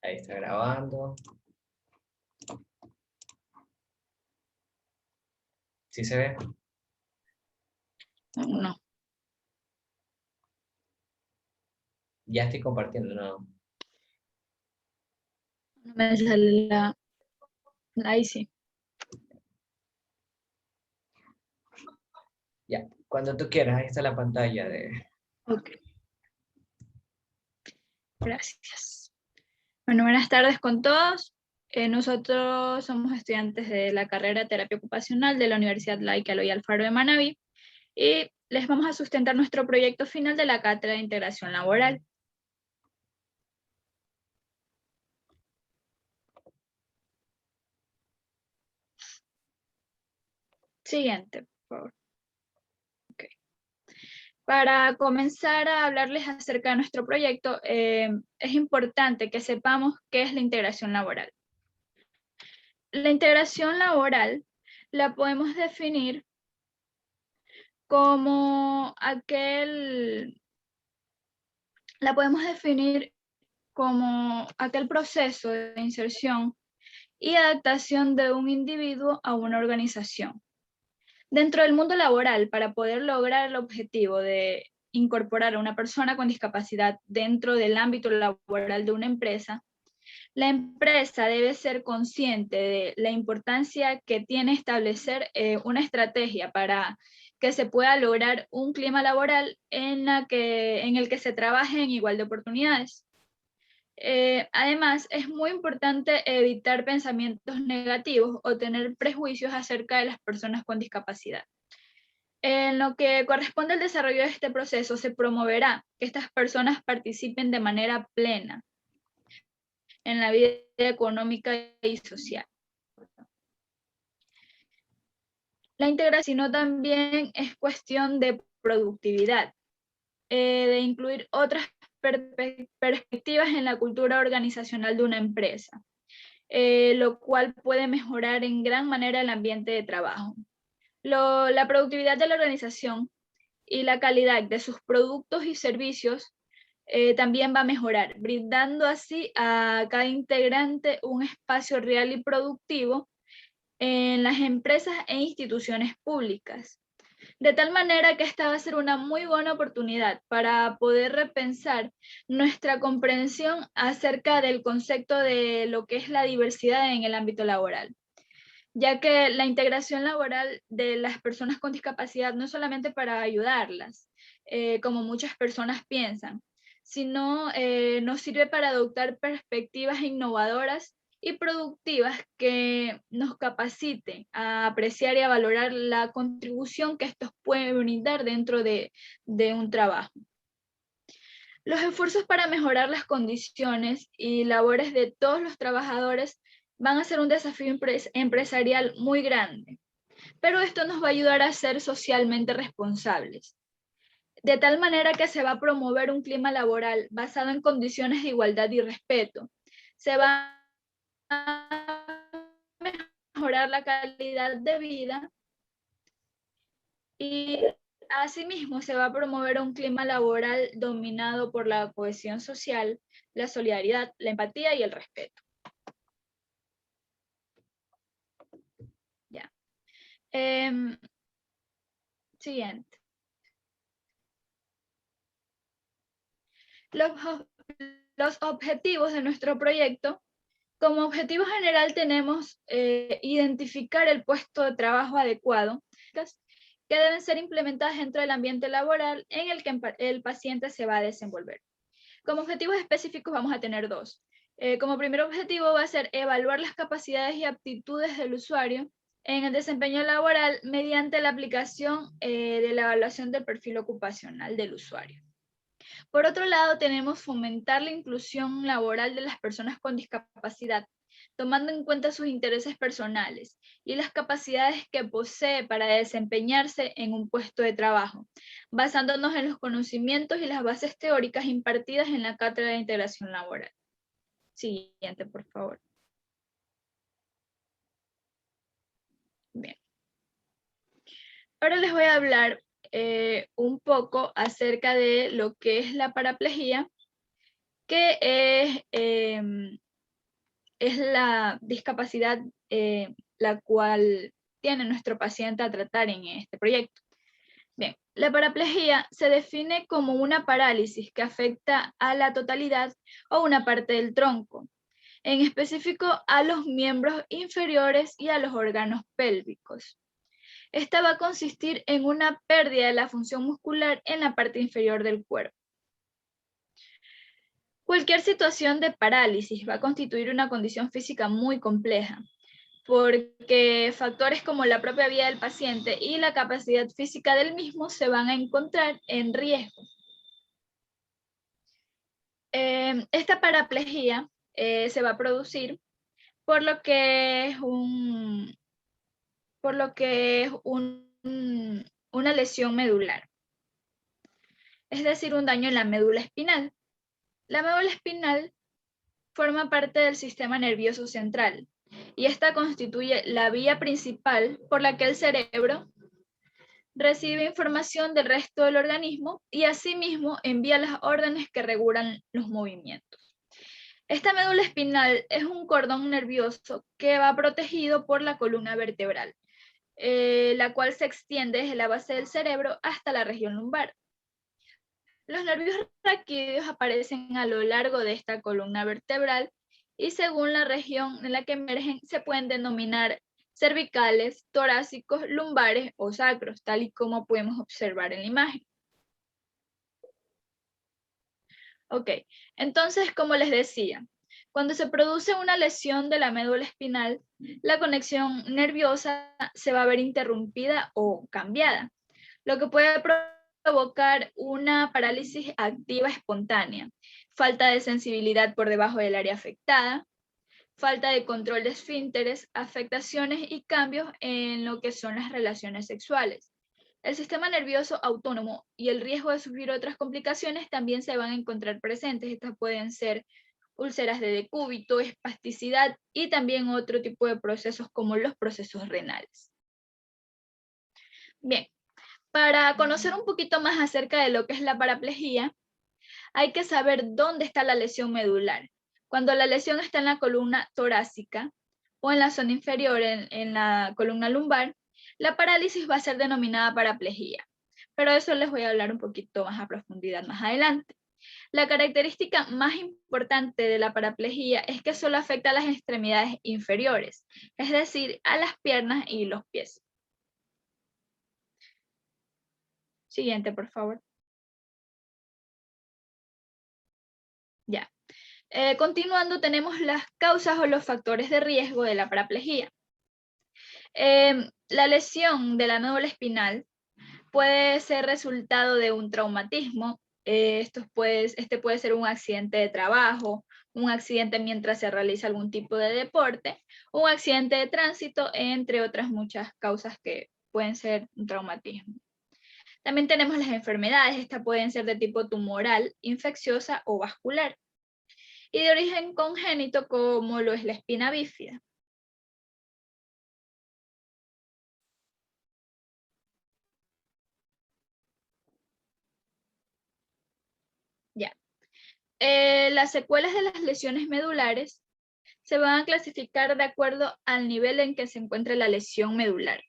Ahí está grabando. ¿Sí se ve? No, Ya estoy compartiendo, ¿no? no me sale ahí sí. Ya, cuando tú quieras, ahí está la pantalla de... Ok, gracias. Bueno, buenas tardes con todos. Nosotros somos estudiantes de la carrera de Terapia Ocupacional de la Universidad Laica Eloy Alfaro de Manabí y les vamos a sustentar nuestro proyecto final de la Cátedra de Integración Laboral. Siguiente, por favor. Okay. Para comenzar a hablarles acerca de nuestro proyecto, es importante que sepamos qué es la integración laboral. La integración laboral la podemos definir como aquel proceso de inserción y adaptación de un individuo a una organización. Dentro del mundo laboral, para poder lograr el objetivo de incorporar a una persona con discapacidad dentro del ámbito laboral de una empresa, la empresa debe ser consciente de la importancia que tiene establecer una estrategia para que se pueda lograr un clima laboral en el que se trabaje en igual de oportunidades. Además, es muy importante evitar pensamientos negativos o tener prejuicios acerca de las personas con discapacidad. En lo que corresponde al desarrollo de este proceso, se promoverá que estas personas participen de manera plena en la vida económica y social. La integración, sino también es cuestión de productividad, de incluir otras perspectivas en la cultura organizacional de una empresa, lo cual puede mejorar en gran manera el ambiente de trabajo. La productividad de la organización y la calidad de sus productos y servicios también va a mejorar, brindando así a cada integrante un espacio real y productivo en las empresas e instituciones públicas. De tal manera que esta va a ser una muy buena oportunidad para poder repensar nuestra comprensión acerca del concepto de lo que es la diversidad en el ámbito laboral, ya que la integración laboral de las personas con discapacidad no es solamente para ayudarlas, como muchas personas piensan, sino nos sirve para adoptar perspectivas innovadoras y productivas que nos capaciten a apreciar y a valorar la contribución que estos pueden brindar dentro de un trabajo. Los esfuerzos para mejorar las condiciones y labores de todos los trabajadores van a ser un desafío empresarial muy grande, pero esto nos va a ayudar a ser socialmente responsables, de tal manera que se va a promover un clima laboral basado en condiciones de igualdad y respeto. Se va a mejorar la calidad de vida y asimismo se va a promover un clima laboral dominado por la cohesión social, la solidaridad, la empatía y el respeto. Ya. Siguiente. Los, los objetivos de nuestro proyecto. Como objetivo general tenemos identificar el puesto de trabajo adecuado que deben ser implementadas dentro del ambiente laboral en el que el paciente se va a desenvolver. Como objetivos específicos vamos a tener dos. Como primer objetivo va a ser evaluar las capacidades y aptitudes del usuario en el desempeño laboral mediante la aplicación de la evaluación del perfil ocupacional del usuario. Por otro lado, tenemos fomentar la inclusión laboral de las personas con discapacidad, tomando en cuenta sus intereses personales y las capacidades que posee para desempeñarse en un puesto de trabajo, basándonos en los conocimientos y las bases teóricas impartidas en la Cátedra de Integración Laboral. Siguiente, por favor. Bien. Ahora les voy a hablar un poco acerca de lo que es la paraplegia, que es es la discapacidad la cual tiene nuestro paciente a tratar en este proyecto. Bien, la paraplegia se define como una parálisis que afecta a la totalidad o una parte del tronco, en específico a los miembros inferiores y a los órganos pélvicos. Esta va a consistir en una pérdida de la función muscular en la parte inferior del cuerpo. Cualquier situación de parálisis va a constituir una condición física muy compleja, porque factores como la propia vida del paciente y la capacidad física del mismo se van a encontrar en riesgo. Esta paraplegia se va a producir por lo que es una lesión medular, es decir, un daño en la médula espinal. La médula espinal forma parte del sistema nervioso central y esta constituye la vía principal por la que el cerebro recibe información del resto del organismo y asimismo envía las órdenes que regulan los movimientos. Esta médula espinal es un cordón nervioso que va protegido por la columna vertebral, la cual se extiende desde la base del cerebro hasta la región lumbar. Los nervios raquídeos aparecen a lo largo de esta columna vertebral y según la región en la que emergen se pueden denominar cervicales, torácicos, lumbares o sacros, tal y como podemos observar en la imagen. Ok, entonces como les decía, cuando se produce una lesión de la médula espinal, la conexión nerviosa se va a ver interrumpida o cambiada, lo que puede provocar una parálisis activa espontánea, falta de sensibilidad por debajo del área afectada, falta de control de esfínteres, afectaciones y cambios en lo que son las relaciones sexuales. El sistema nervioso autónomo y el riesgo de sufrir otras complicaciones también se van a encontrar presentes. Estas pueden ser úlceras de decúbito, espasticidad y también otro tipo de procesos como los procesos renales. Bien, para conocer un poquito más acerca de lo que es la paraplegia, hay que saber dónde está la lesión medular. Cuando la lesión está en la columna torácica o en la zona inferior, en la columna lumbar, la parálisis va a ser denominada paraplegia. Pero eso les voy a hablar un poquito más a profundidad más adelante. La característica más importante de la paraplegia es que solo afecta a las extremidades inferiores, es decir, a las piernas y los pies. Siguiente, por favor. Ya. Continuando, tenemos las causas o los factores de riesgo de la paraplegia. La lesión de la médula espinal puede ser resultado de un traumatismo. Este puede ser un accidente de trabajo, un accidente mientras se realiza algún tipo de deporte, un accidente de tránsito, entre otras muchas causas que pueden ser un traumatismo. También tenemos las enfermedades. Estas pueden ser de tipo tumoral, infecciosa o vascular, y de origen congénito como lo es la espina bífida. Ya. Las secuelas de las lesiones medulares se van a clasificar de acuerdo al nivel en que se encuentre la lesión medular.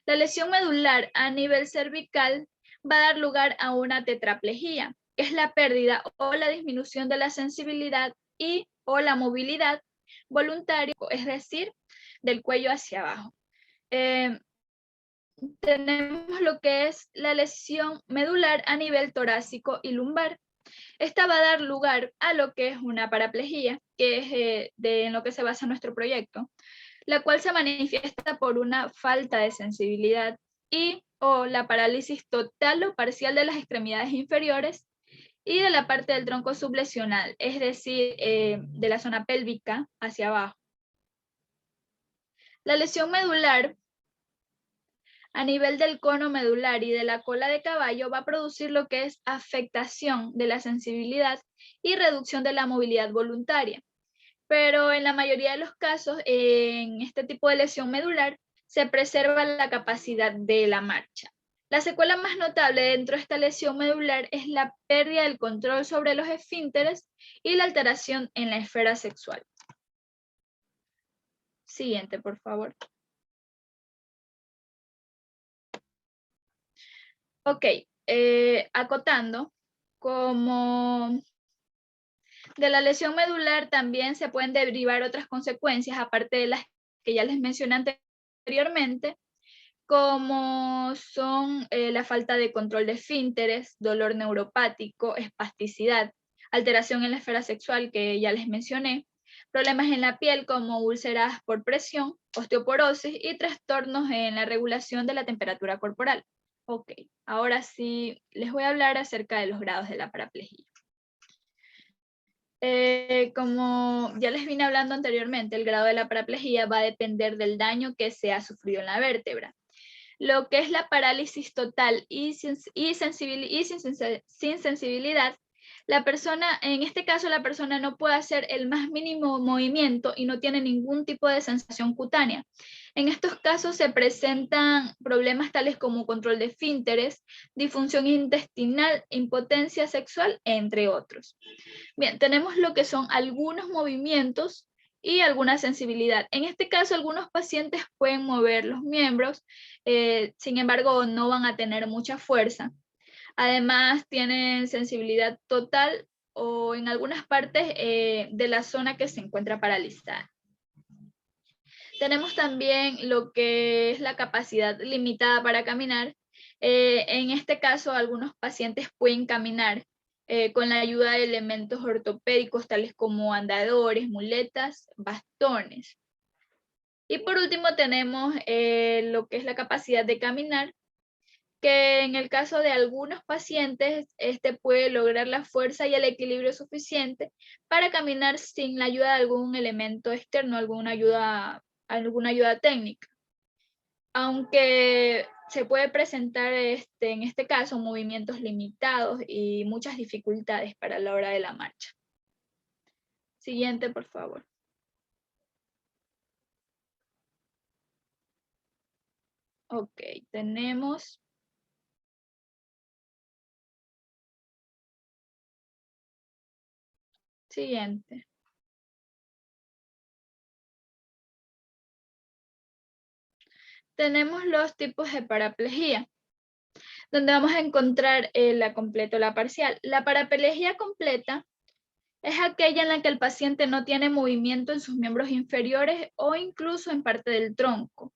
La lesión medular a nivel cervical va a dar lugar a una tetraplegia, que es la pérdida o la disminución de la sensibilidad y o la movilidad voluntaria, es decir, del cuello hacia abajo. Tenemos lo que es la lesión medular a nivel torácico y lumbar. Esta va a dar lugar a lo que es una paraplegia, que es en lo que se basa nuestro proyecto, la cual se manifiesta por una falta de sensibilidad y o la parálisis total o parcial de las extremidades inferiores y de la parte del tronco sublesional, es decir, de la zona pélvica hacia abajo. La lesión medular a nivel del cono medular y de la cola de caballo va a producir lo que es afectación de la sensibilidad y reducción de la movilidad voluntaria. Pero en la mayoría de los casos, en este tipo de lesión medular, se preserva la capacidad de la marcha. La secuela más notable dentro de esta lesión medular es la pérdida del control sobre los esfínteres y la alteración en la esfera sexual. Siguiente, por favor. Ok, acotando, como de la lesión medular también se pueden derivar otras consecuencias, aparte de las que ya les mencioné anteriormente, como son la falta de control de esfínteres, dolor neuropático, espasticidad, alteración en la esfera sexual que ya les mencioné, problemas en la piel como úlceras por presión, osteoporosis y trastornos en la regulación de la temperatura corporal. Ok, ahora sí les voy a hablar acerca de los grados de la paraplegia. Como ya les vine hablando anteriormente, el grado de la paraplegia va a depender del daño que se ha sufrido en la vértebra. Lo que es la parálisis total y sin sensibilidad, la persona, en este caso la persona no puede hacer el más mínimo movimiento y no tiene ningún tipo de sensación cutánea. En estos casos se presentan problemas tales como control de esfínteres, disfunción intestinal, impotencia sexual, entre otros. Bien, tenemos lo que son algunos movimientos y alguna sensibilidad. En este caso, algunos pacientes pueden mover los miembros, sin embargo, no van a tener mucha fuerza. Además, tienen sensibilidad total o en algunas partes de la zona que se encuentra paralizada. Tenemos también lo que es la capacidad limitada para caminar. En este caso, algunos pacientes pueden caminar con la ayuda de elementos ortopédicos tales como andadores, muletas, bastones. Y por último tenemos lo que es la capacidad de caminar, que en el caso de algunos pacientes, este puede lograr la fuerza y el equilibrio suficiente para caminar sin la ayuda de algún elemento externo, alguna ayuda técnica. Aunque se puede presentar en este caso movimientos limitados y muchas dificultades para la hora de la marcha. Siguiente, por favor. Ok, tenemos... Siguiente. Tenemos los tipos de paraplegia, donde vamos a encontrar la completa o la parcial. La paraplegia completa es aquella en la que el paciente no tiene movimiento en sus miembros inferiores o incluso en parte del tronco.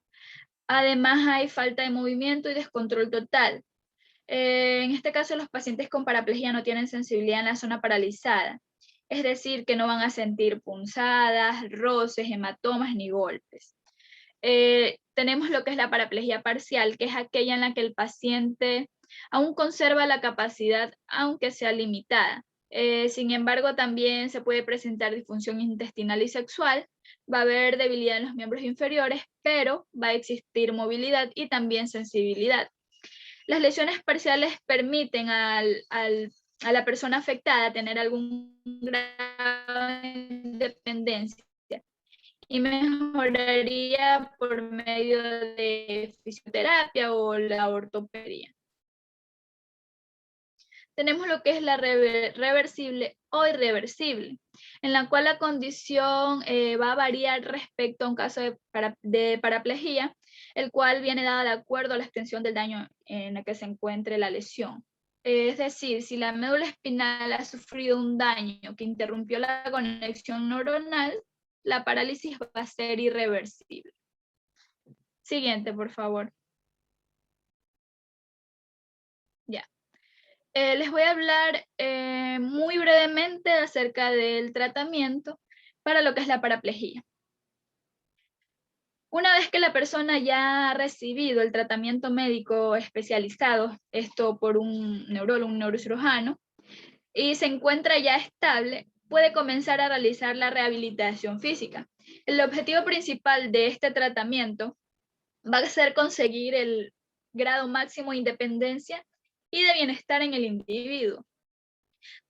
Además hay falta de movimiento y descontrol total. En este caso los pacientes con paraplegia no tienen sensibilidad en la zona paralizada, es decir, que no van a sentir punzadas, roces, hematomas ni golpes. Tenemos lo que es la paraplegia parcial, que es aquella en la que el paciente aún conserva la capacidad, aunque sea limitada. Sin embargo, también se puede presentar disfunción intestinal y sexual, va a haber debilidad en los miembros inferiores, pero va a existir movilidad y también sensibilidad. Las lesiones parciales permiten a la persona afectada tener algún grado de independencia y mejoraría por medio de fisioterapia o la ortopedia. Tenemos lo que es la reversible o irreversible, en la cual la condición va a variar respecto a un caso de paraplegia, el cual viene dada de acuerdo a la extensión del daño en el que se encuentre la lesión. Es decir, si la médula espinal ha sufrido un daño que interrumpió la conexión neuronal, la parálisis va a ser irreversible. Siguiente, por favor. Ya. Les voy a hablar muy brevemente acerca del tratamiento para lo que es la paraplegia. Una vez que la persona ya ha recibido el tratamiento médico especializado, esto por un neurólogo, un neurocirujano, y se encuentra ya estable, puede comenzar a realizar la rehabilitación física. El objetivo principal de este tratamiento va a ser conseguir el grado máximo de independencia y de bienestar en el individuo.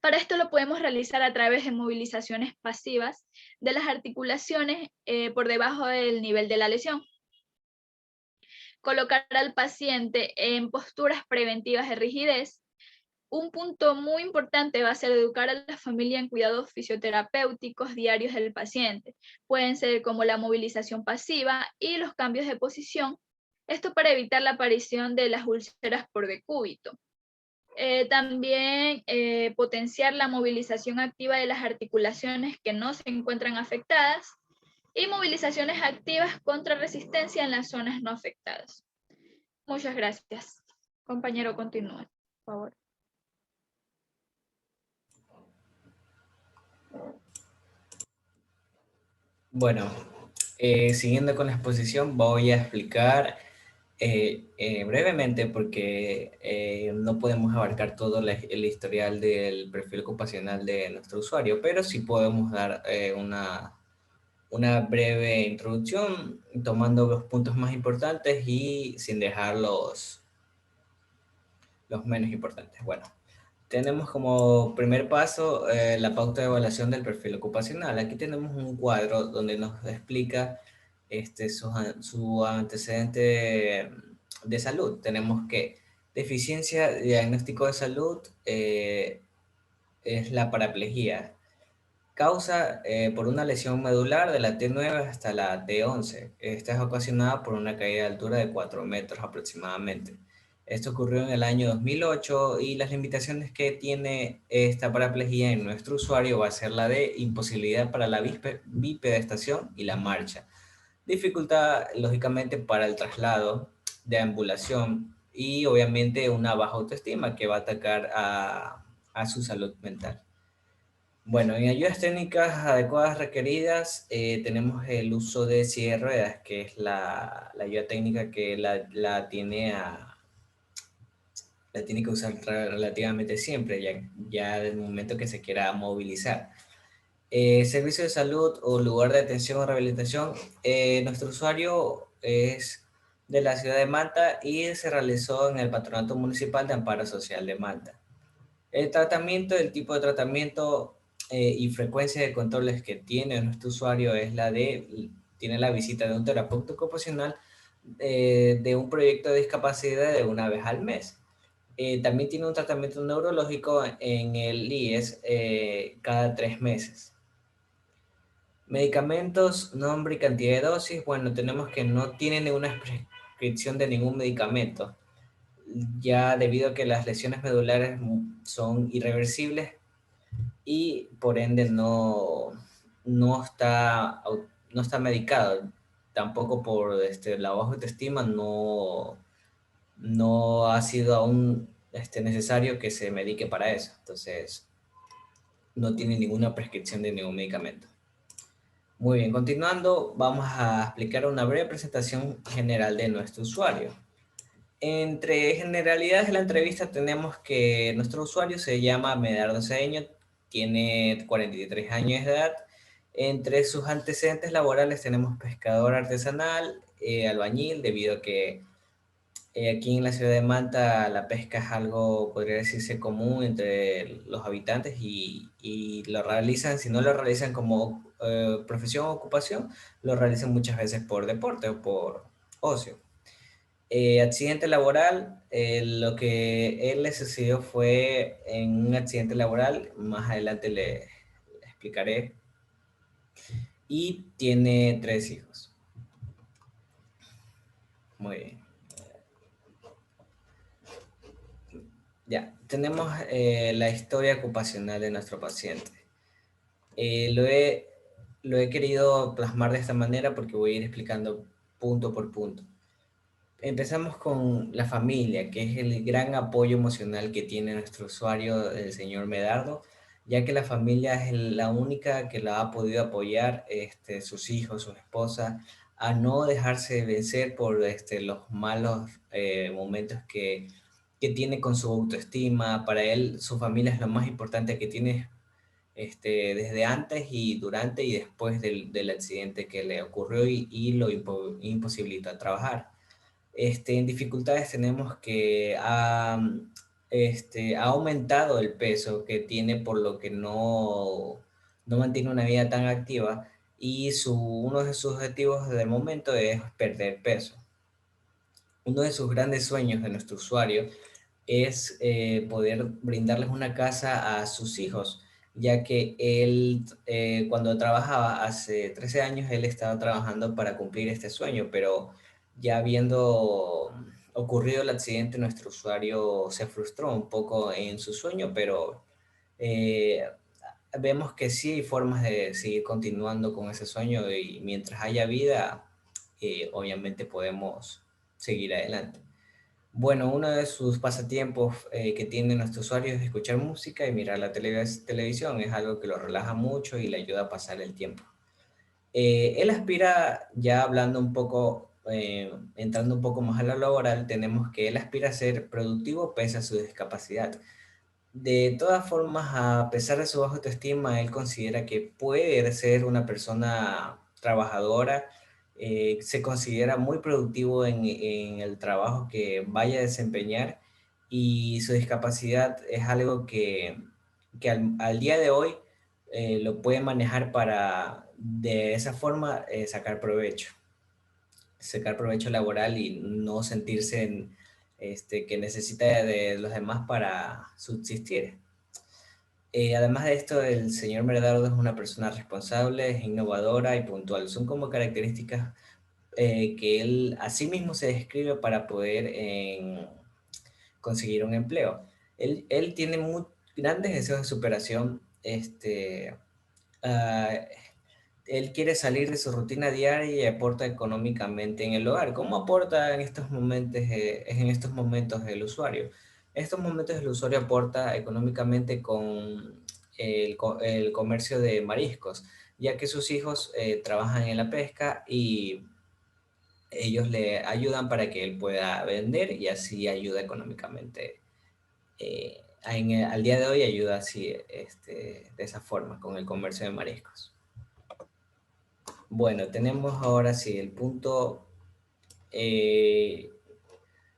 Para esto lo podemos realizar a través de movilizaciones pasivas de las articulaciones por debajo del nivel de la lesión. Colocar al paciente en posturas preventivas de rigidez, Un punto muy importante va a ser educar a la familia en cuidados fisioterapéuticos diarios del paciente. Pueden ser como la movilización pasiva y los cambios de posición. Esto para evitar la aparición de las úlceras por decúbito. También potenciar la movilización activa de las articulaciones que no se encuentran afectadas y movilizaciones activas contra resistencia en las zonas no afectadas. Muchas gracias. Compañero, continúe, por favor. Bueno, siguiendo con la exposición, voy a explicar brevemente porque no podemos abarcar todo el historial del perfil ocupacional de nuestro usuario, pero sí podemos dar una breve introducción tomando los puntos más importantes y sin dejar los menos importantes. Bueno, tenemos como primer paso la pauta de evaluación del perfil ocupacional. Aquí tenemos un cuadro donde nos explica su antecedente de salud. Tenemos que deficiencia de diagnóstico de salud es la paraplegia. Causa por una lesión medular de la T9 hasta la T11. Esta es ocasionada por una caída de altura de 4 metros aproximadamente. Esto ocurrió en el año 2008 y las limitaciones que tiene esta paraplegia en nuestro usuario va a ser la de imposibilidad para la bipedestación y la marcha. Dificultad, lógicamente, para el traslado, deambulación y obviamente una baja autoestima que va a atacar a su salud mental. Bueno, en ayudas técnicas adecuadas requeridas tenemos el uso de silla de ruedas, que es la ayuda técnica que la tiene que usar relativamente siempre, ya del momento que se quiera movilizar. Servicio de salud o lugar de atención o rehabilitación. Nuestro usuario es de la ciudad de Malta y se realizó en el Patronato Municipal de Amparo Social de Malta. El tratamiento, el tipo de tratamiento y frecuencia de controles que tiene nuestro usuario es tiene la visita de un terapeuta ocupacional de un proyecto de discapacidad de una vez al mes. También tiene un tratamiento neurológico en el IES cada 3 meses. Medicamentos, nombre y cantidad de dosis. Bueno, tenemos que no tiene ninguna prescripción de ningún medicamento, ya debido a que las lesiones medulares son irreversibles y por ende no está medicado. Tampoco por la baja autoestima no ha sido aún necesario que se medique para eso. Entonces, no tiene ninguna prescripción de ningún medicamento. Muy bien, continuando, vamos a explicar una breve presentación general de nuestro usuario. Entre generalidades de la entrevista tenemos que nuestro usuario se llama Medardo Cedeño, tiene 43 años de edad. Entre sus antecedentes laborales tenemos pescador artesanal, albañil, debido a que aquí en la ciudad de Manta la pesca es algo, podría decirse, común entre los habitantes y lo realizan, si no lo realizan como profesión o ocupación, lo realizan muchas veces por deporte o por ocio. Accidente laboral, lo que él le sucedió fue en un accidente laboral, más adelante le explicaré, y tiene 3 hijos. Muy bien. Ya, tenemos la historia ocupacional de nuestro paciente. Lo he querido plasmar de esta manera porque voy a ir explicando punto por punto. Empezamos con la familia, que es el gran apoyo emocional que tiene nuestro usuario, el señor Medardo, ya que la familia es la única que la ha podido apoyar, sus hijos, su esposa, a no dejarse vencer por los malos momentos que tiene con su autoestima. Para él, su familia es lo más importante que tiene desde antes y durante y después del accidente que le ocurrió y lo imposibilitó a trabajar. En dificultades tenemos que ha aumentado el peso que tiene, por lo que no mantiene una vida tan activa y uno de sus objetivos de momento es perder peso. Uno de sus grandes sueños de nuestro usuario es poder brindarles una casa a sus hijos, ya que él cuando trabajaba hace 13 años, él estaba trabajando para cumplir este sueño, pero ya habiendo ocurrido el accidente, nuestro usuario se frustró un poco en su sueño, pero eh, vemos que sí hay formas de seguir continuando con ese sueño y mientras haya vida, obviamente podemos seguir adelante. Bueno, uno de sus pasatiempos que tiene nuestro usuario es escuchar música y mirar la televisión. Es algo que lo relaja mucho y le ayuda a pasar el tiempo. Él aspira, ya hablando un poco, entrando un poco más a lo laboral, tenemos que él aspira a ser productivo pese a su discapacidad. De todas formas, a pesar de su baja autoestima, él considera que puede ser una persona trabajadora, se considera muy productivo en el trabajo que vaya a desempeñar y su discapacidad es algo que al día de hoy lo puede manejar para de esa forma sacar provecho laboral y no sentirse que necesita de los demás para subsistir. Además de esto, el señor Mercado es una persona responsable, es innovadora y puntual. Son como características que él a sí mismo se describe para poder conseguir un empleo. Él tiene muy grandes deseos de superación. Ah, él quiere salir de su rutina diaria y aporta económicamente en el hogar. ¿Cómo aporta en estos momentos el usuario? En estos momentos el usuario aporta económicamente con el comercio de mariscos, ya que sus hijos trabajan en la pesca y ellos le ayudan para que él pueda vender y así ayuda económicamente. Al día de hoy ayuda así, de esa forma, con el comercio de mariscos. Bueno, tenemos ahora sí el punto eh,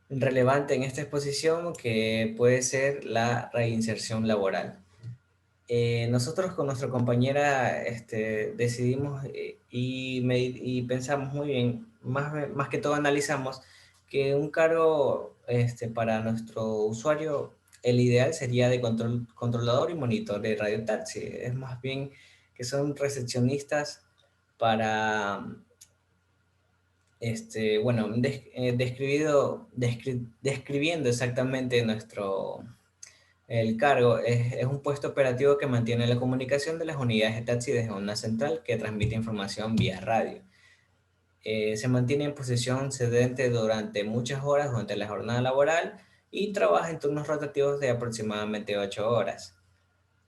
relevante en esta exposición que puede ser la reinserción laboral. Nosotros con nuestra compañera decidimos y pensamos muy bien, más que todo analizamos que un cargo para nuestro usuario, el ideal sería de controlador y monitor de radiotaxi. Es más bien que son recepcionistas para bueno, describiendo exactamente el cargo, es un puesto operativo que mantiene la comunicación de las unidades de taxi desde una central que transmite información vía radio. Se mantiene en posición sedente durante muchas horas durante la jornada laboral y trabaja en turnos rotativos de aproximadamente 8 horas.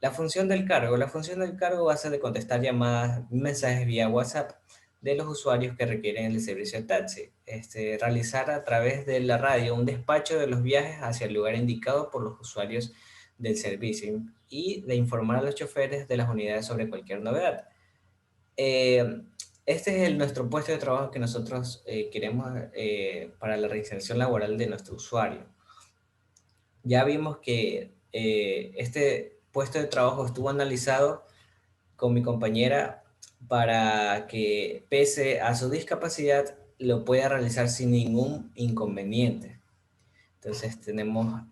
La función del cargo va a ser de contestar llamadas, mensajes vía WhatsApp de los usuarios que requieren el servicio de taxi. Realizar a través de la radio un despacho de los viajes hacia el lugar indicado por los usuarios del servicio y de informar a los choferes de las unidades sobre cualquier novedad. Eh, este es nuestro puesto de trabajo que nosotros queremos para la reinserción laboral de nuestro usuario. Ya vimos que este puesto de trabajo estuvo analizado con mi compañera para que pese a su discapacidad lo pueda realizar sin ningún inconveniente. Entonces tenemos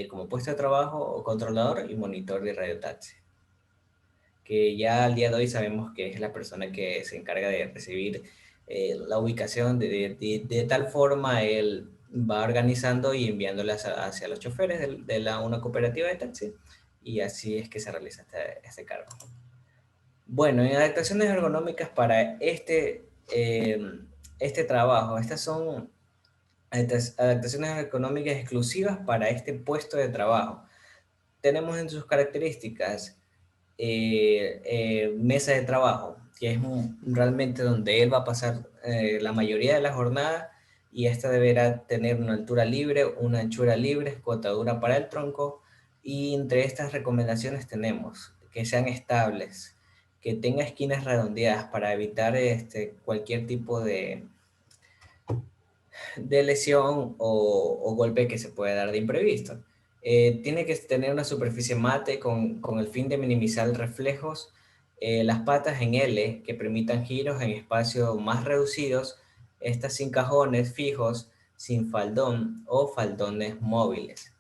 como puesto de trabajo o controlador y monitor de radiotaxi, que ya al día de hoy sabemos que es la persona que se encarga de recibir la ubicación de tal forma él va organizando y enviándolas hacia los choferes una cooperativa de taxi y así es que se realiza este cargo. Bueno, en adaptaciones ergonómicas para este trabajo, estas son adaptaciones ergonómicas exclusivas para este puesto de trabajo. Tenemos en sus características mesa de trabajo, que es realmente donde él va a pasar la mayoría de la jornada y esta deberá tener una altura libre, una anchura libre, escotadura para el tronco y entre estas recomendaciones tenemos que sean estables, que tenga esquinas redondeadas para evitar cualquier tipo de lesión o golpe que se puede dar de imprevisto. Tiene que tener una superficie mate con el fin de minimizar reflejos, las patas en L que permitan giros en espacios más reducidos, estas sin cajones fijos, sin faldón o faldones móviles.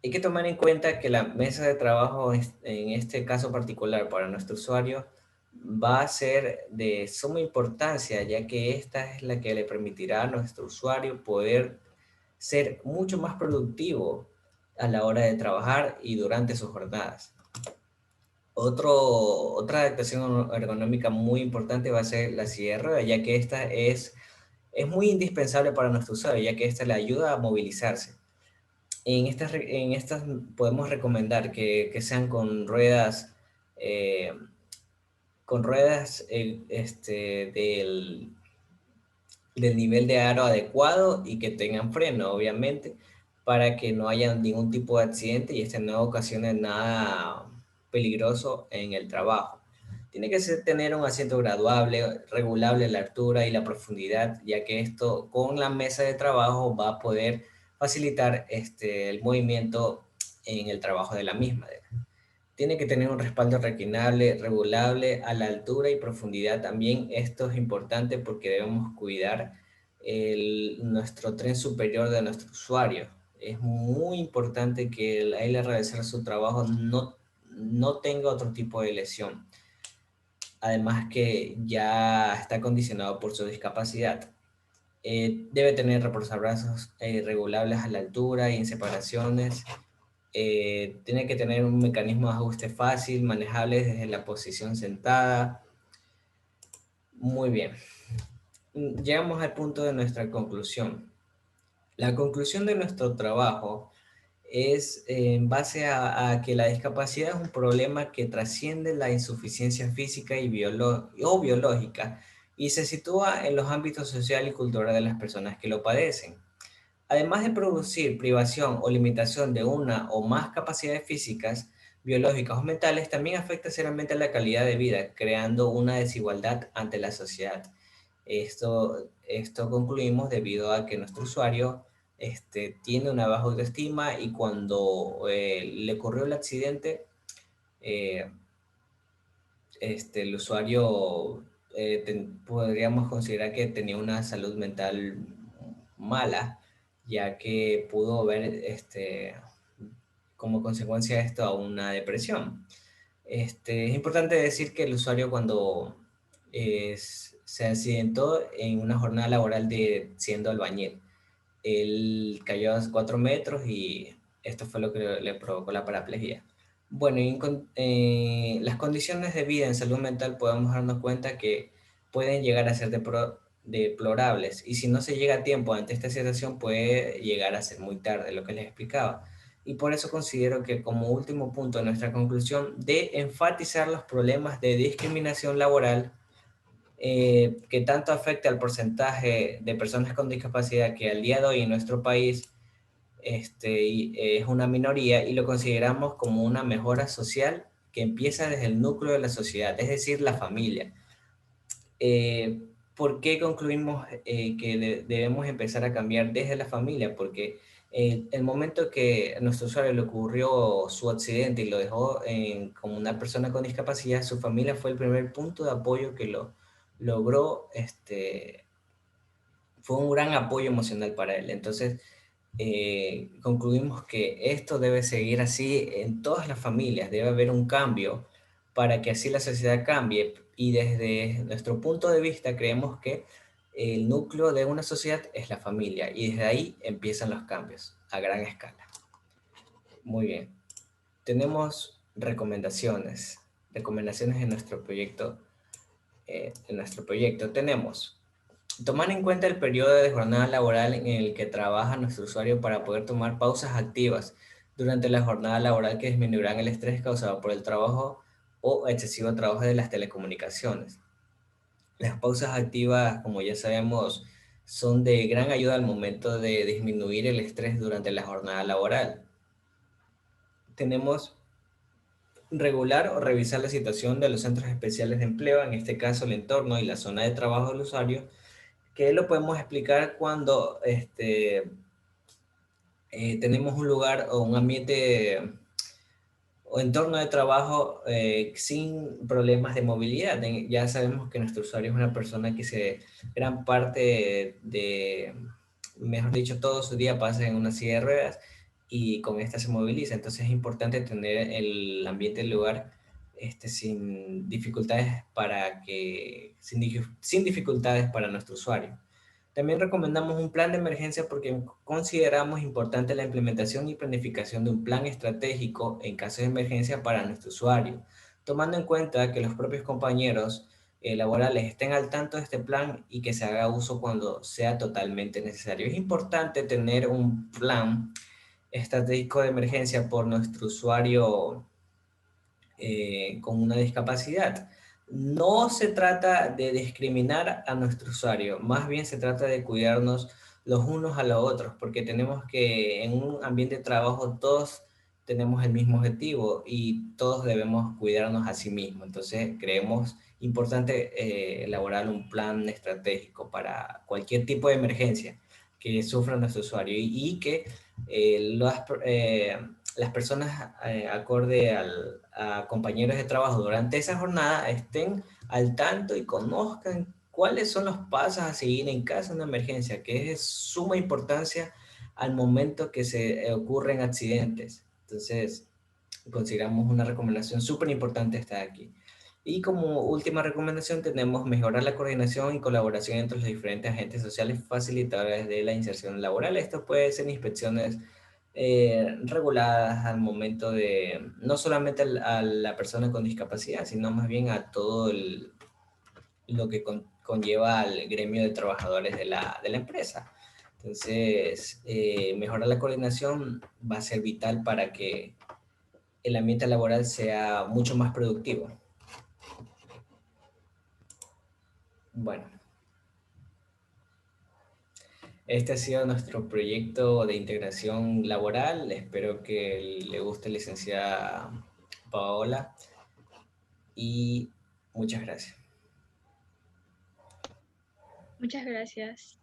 Hay que tomar en cuenta que la mesa de trabajo en este caso particular para nuestro usuario va a ser de suma importancia, ya que esta es la que le permitirá a nuestro usuario poder ser mucho más productivo a la hora de trabajar y durante sus jornadas. Otra adaptación ergonómica muy importante va a ser la silla de ruedas, ya que esta es muy indispensable para nuestro usuario, ya que esta le ayuda a movilizarse. En estas podemos recomendar que sean eh, con ruedas del nivel de aro adecuado y que tengan freno, obviamente, para que no haya ningún tipo de accidente y este no ocasione nada peligroso en el trabajo. Tiene que tener un asiento graduable, regulable la altura y la profundidad, ya que esto con la mesa de trabajo va a poder facilitar el movimiento en el trabajo de la misma. Tiene que tener un respaldo reclinable, regulable a la altura y profundidad también. Esto es importante porque debemos cuidar nuestro tren superior de nuestro usuario. Es muy importante que él al realizar su trabajo no tenga otro tipo de lesión. Además que ya está condicionado por su discapacidad. Debe tener reposabrazos regulables a la altura y en separaciones. Tiene que tener un mecanismo de ajuste fácil, manejable desde la posición sentada. Muy bien. Llegamos al punto de nuestra conclusión. La conclusión de nuestro trabajo es en base a que la discapacidad es un problema que trasciende la insuficiencia física o biológica y se sitúa en los ámbitos social y cultural de las personas que lo padecen. Además de producir privación o limitación de una o más capacidades físicas, biológicas o mentales, también afecta seriamente la calidad de vida, creando una desigualdad ante la sociedad. Esto concluimos debido a que nuestro usuario tiene una baja autoestima y cuando le ocurrió el accidente, eh, el usuario podríamos considerar que tenía una salud mental mala, ya que pudo ver como consecuencia de esto a una depresión. Es importante decir que el usuario cuando se accidentó en una jornada laboral de siendo albañil, él cayó a 4 metros y esto fue lo que le provocó la paraplegia. Bueno, las condiciones de vida en salud mental podemos darnos cuenta que pueden llegar a ser deplorables y si no se llega a tiempo ante esta situación puede llegar a ser muy tarde, lo que les explicaba. Y por eso considero que como último punto de nuestra conclusión, de enfatizar los problemas de discriminación laboral que tanto afecta al porcentaje de personas con discapacidad que al día de hoy en nuestro país es una minoría y lo consideramos como una mejora social que empieza desde el núcleo de la sociedad, es decir, la familia. ¿Por qué concluimos que debemos empezar a cambiar desde la familia? Porque el momento que a nuestro usuario le ocurrió su accidente y lo dejó como una persona con discapacidad, su familia fue el primer punto de apoyo que lo logró, fue un gran apoyo emocional para él. Entonces, concluimos que esto debe seguir así en todas las familias, debe haber un cambio para que así la sociedad cambie y desde nuestro punto de vista creemos que el núcleo de una sociedad es la familia y desde ahí empiezan los cambios a gran escala. Muy bien, tenemos recomendaciones en nuestro proyecto. Tenemos tomar en cuenta el periodo de jornada laboral en el que trabaja nuestro usuario para poder tomar pausas activas durante la jornada laboral que disminuirán el estrés causado por el trabajo o excesivo trabajo de las telecomunicaciones. Las pausas activas, como ya sabemos, son de gran ayuda al momento de disminuir el estrés durante la jornada laboral. Tenemos regular o revisar la situación de los centros especiales de empleo, en este caso el entorno y la zona de trabajo del usuario, que lo podemos explicar cuando tenemos un lugar o un ambiente o entorno de trabajo sin problemas de movilidad. Ya sabemos que nuestro usuario es una persona que gran parte mejor dicho, todo su día pasa en una silla de ruedas y con esta se moviliza. Entonces es importante tener el ambiente del lugar sin dificultades sin dificultades para nuestro usuario. También recomendamos un plan de emergencia porque consideramos importante la implementación y planificación de un plan estratégico en caso de emergencia para nuestro usuario, tomando en cuenta que los propios compañeros laborales estén al tanto de este plan y que se haga uso cuando sea totalmente necesario. Es importante tener un plan estratégico de emergencia por nuestro usuario con una discapacidad. No se trata de discriminar a nuestro usuario, más bien se trata de cuidarnos los unos a los otros, porque tenemos que en un ambiente de trabajo todos tenemos el mismo objetivo y todos debemos cuidarnos a sí mismos. Entonces creemos importante elaborar un plan estratégico para cualquier tipo de emergencia que sufra nuestro usuario y que las personas acorde a compañeros de trabajo durante esa jornada estén al tanto y conozcan cuáles son los pasos a seguir en caso de una emergencia, que es de suma importancia al momento que se ocurren accidentes. Entonces, consideramos una recomendación súper importante esta de aquí. Y como última recomendación tenemos mejorar la coordinación y colaboración entre los diferentes agentes sociales facilitadores de la inserción laboral. Esto puede ser inspecciones reguladas al momento de, no solamente a la persona con discapacidad, sino más bien a todo lo que conlleva al gremio de trabajadores de la empresa. Entonces, mejorar la coordinación va a ser vital para que el ambiente laboral sea mucho más productivo. Bueno, este ha sido nuestro proyecto de integración laboral. Espero que le guste, licenciada Paola, y muchas gracias. Muchas gracias.